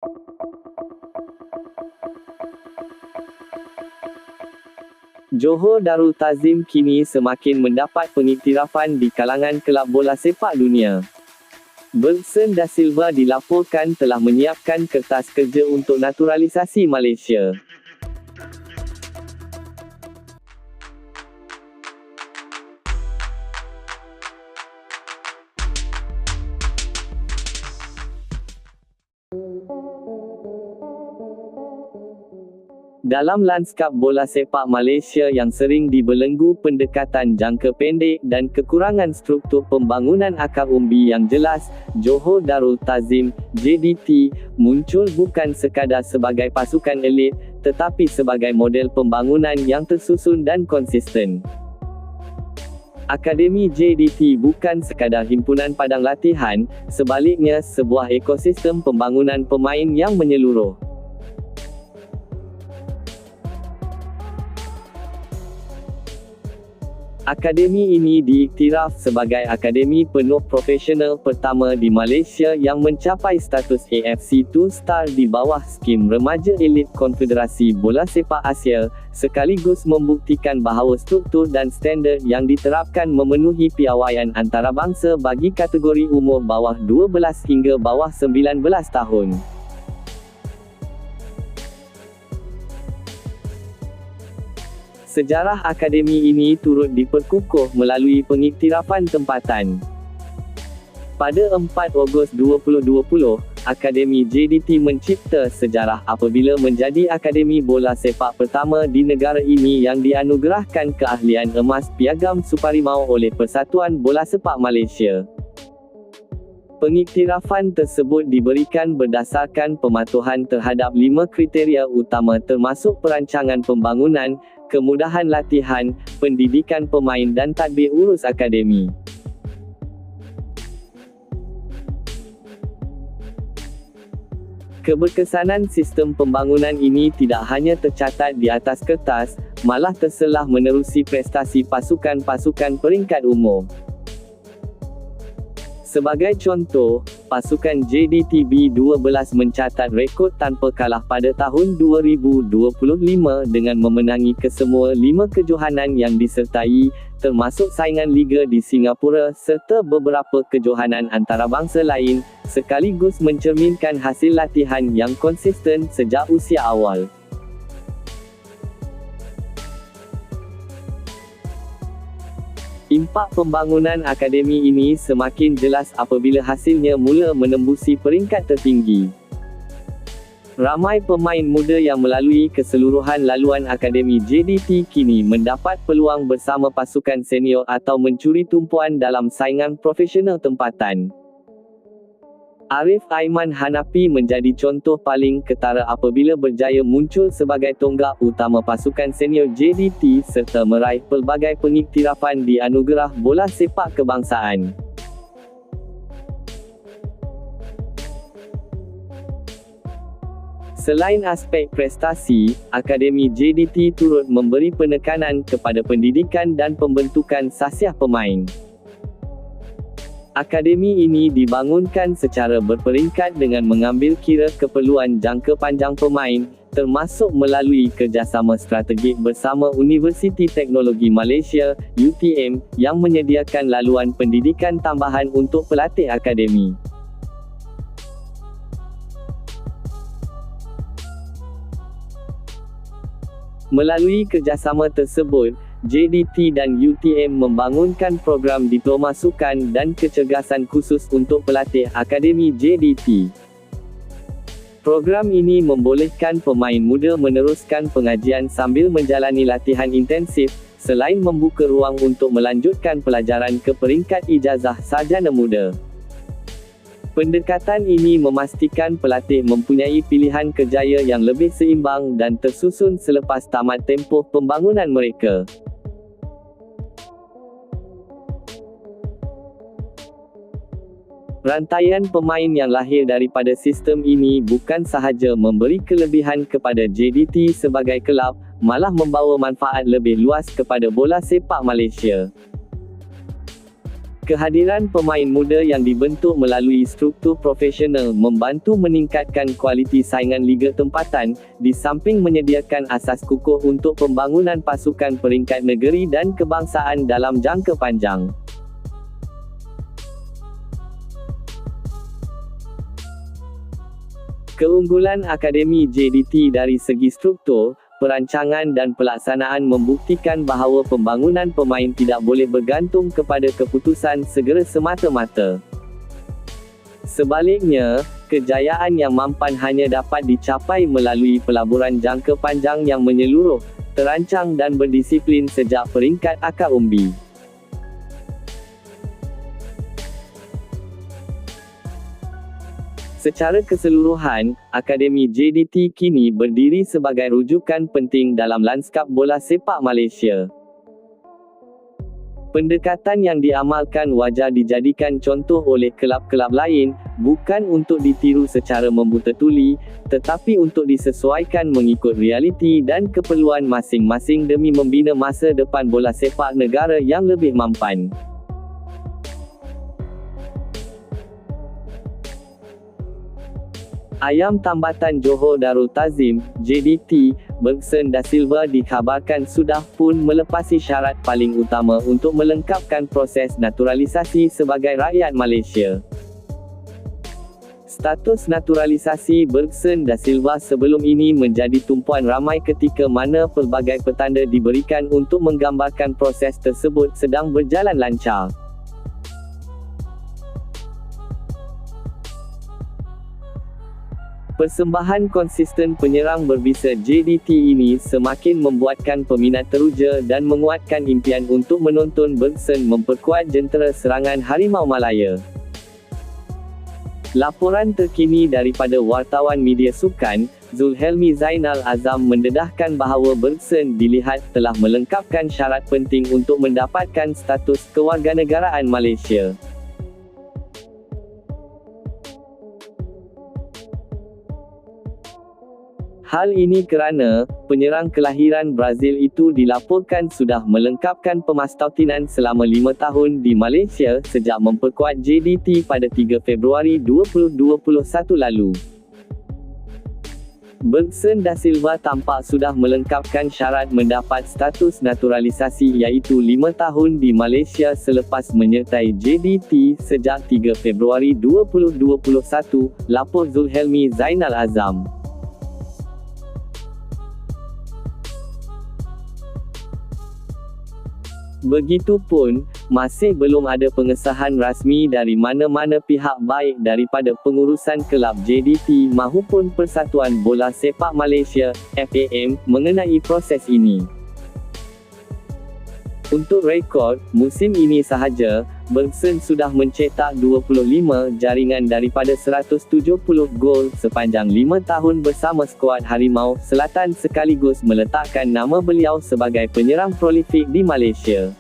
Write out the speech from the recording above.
Johor Darul Ta'zim kini semakin mendapat pengiktirafan di kalangan kelab bola sepak dunia. Bergson Da Silva dilaporkan telah menyiapkan kertas kerja untuk naturalisasi Malaysia. Dalam lanskap bola sepak Malaysia yang sering dibelenggu pendekatan jangka pendek dan kekurangan struktur pembangunan akar umbi yang jelas, Johor Darul Ta'zim (JDT) muncul bukan sekadar sebagai pasukan elit, tetapi sebagai model pembangunan yang tersusun dan konsisten. Akademi JDT bukan sekadar himpunan padang latihan, sebaliknya sebuah ekosistem pembangunan pemain yang menyeluruh. Akademi ini diiktiraf sebagai akademi penuh profesional pertama di Malaysia yang mencapai status AFC 2 Star di bawah skim remaja elit Konfederasi Bola Sepak Asia, sekaligus membuktikan bahawa struktur dan standard yang diterapkan memenuhi piawaian antarabangsa bagi kategori umur bawah 12 hingga bawah 19 tahun. Sejarah akademi ini turut diperkukuh melalui pengiktirafan tempatan. Pada 4 Ogos 2020, Akademi JDT mencipta sejarah apabila menjadi akademi bola sepak pertama di negara ini yang dianugerahkan keahlian emas Piagam Suparimau oleh Persatuan Bola Sepak Malaysia. Pengiktirafan tersebut diberikan berdasarkan pematuhan terhadap 5 kriteria utama termasuk perancangan pembangunan, kemudahan latihan, pendidikan pemain dan tadbir urus akademi. Keberkesanan sistem pembangunan ini tidak hanya tercatat di atas kertas, malah terselah menerusi prestasi pasukan-pasukan peringkat umum. Sebagai contoh, pasukan JDT B12 mencatat rekod tanpa kalah pada tahun 2025 dengan memenangi kesemua 5 kejohanan yang disertai, termasuk saingan Liga di Singapura serta beberapa kejohanan antarabangsa lain, sekaligus mencerminkan hasil latihan yang konsisten sejak usia awal. Impak pembangunan akademi ini semakin jelas apabila hasilnya mula menembusi peringkat tertinggi. Ramai pemain muda yang melalui keseluruhan laluan akademi JDT kini mendapat peluang bersama pasukan senior atau mencuri tumpuan dalam saingan profesional tempatan. Arif Aiman Hanafi menjadi contoh paling ketara apabila berjaya muncul sebagai tonggak utama pasukan senior JDT serta meraih pelbagai pengiktirafan di anugerah bola sepak kebangsaan. Selain aspek prestasi, Akademi JDT turut memberi penekanan kepada pendidikan dan pembentukan sasiah pemain. Akademi ini dibangunkan secara berperingkat dengan mengambil kira keperluan jangka panjang pemain, termasuk melalui kerjasama strategik bersama Universiti Teknologi Malaysia, UTM, yang menyediakan laluan pendidikan tambahan untuk pelatih akademi. Melalui kerjasama tersebut, JDT dan UTM membangunkan program diploma sukan dan kecergasan khusus untuk pelatih Akademi JDT. Program ini membolehkan pemain muda meneruskan pengajian sambil menjalani latihan intensif, selain membuka ruang untuk melanjutkan pelajaran ke peringkat ijazah sarjana muda. Pendekatan ini memastikan pelatih mempunyai pilihan kerjaya yang lebih seimbang dan tersusun selepas tamat tempoh pembangunan mereka. Rantaian pemain yang lahir daripada sistem ini bukan sahaja memberi kelebihan kepada JDT sebagai kelab, malah membawa manfaat lebih luas kepada bola sepak Malaysia. Kehadiran pemain muda yang dibentuk melalui struktur profesional membantu meningkatkan kualiti saingan liga tempatan, di samping menyediakan asas kukuh untuk pembangunan pasukan peringkat negeri dan kebangsaan dalam jangka panjang. Keunggulan Akademi JDT dari segi struktur, perancangan dan pelaksanaan membuktikan bahawa pembangunan pemain tidak boleh bergantung kepada keputusan segera semata-mata. Sebaliknya, kejayaan yang mampan hanya dapat dicapai melalui pelaburan jangka panjang yang menyeluruh, terancang dan berdisiplin sejak peringkat akar umbi. Secara keseluruhan, Akademi JDT kini berdiri sebagai rujukan penting dalam lanskap bola sepak Malaysia. Pendekatan yang diamalkan wajar dijadikan contoh oleh kelab-kelab lain, bukan untuk ditiru secara membuta tuli, tetapi untuk disesuaikan mengikut realiti dan keperluan masing-masing demi membina masa depan bola sepak negara yang lebih mampan. Ayam Tambatan Johor Darul Ta'zim, JDT, Bergson Da Silva dikhabarkan sudah pun melepasi syarat paling utama untuk melengkapkan proses naturalisasi sebagai rakyat Malaysia. Status naturalisasi Bergson Da Silva sebelum ini menjadi tumpuan ramai ketika mana pelbagai petanda diberikan untuk menggambarkan proses tersebut sedang berjalan lancar. Persembahan konsisten penyerang berbisa JDT ini semakin membuatkan peminat teruja dan menguatkan impian untuk menonton Bergson memperkuat jentera serangan Harimau Malaya. Laporan terkini daripada wartawan media sukan, Zulhelmi Zainal Azam mendedahkan bahawa Bergson dilihat telah melengkapkan syarat penting untuk mendapatkan status kewarganegaraan Malaysia. Hal ini kerana, penyerang kelahiran Brazil itu dilaporkan sudah melengkapkan pemastautinan selama 5 tahun di Malaysia sejak memperkuat JDT pada 3 Februari 2021 lalu. Bergson Da Silva tampak sudah melengkapkan syarat mendapat status naturalisasi iaitu 5 tahun di Malaysia selepas menyertai JDT sejak 3 Februari 2021, lapor Zulhelmi Zainal Azam. Begitupun, masih belum ada pengesahan rasmi dari mana-mana pihak baik daripada pengurusan kelab JDT mahupun Persatuan Bola Sepak Malaysia, FAM, mengenai proses ini. Untuk rekod, musim ini sahaja, Bergson sudah mencetak 25 jaringan daripada 170 gol sepanjang 5 tahun bersama skuad Harimau Selatan sekaligus meletakkan nama beliau sebagai penyerang prolifik di Malaysia.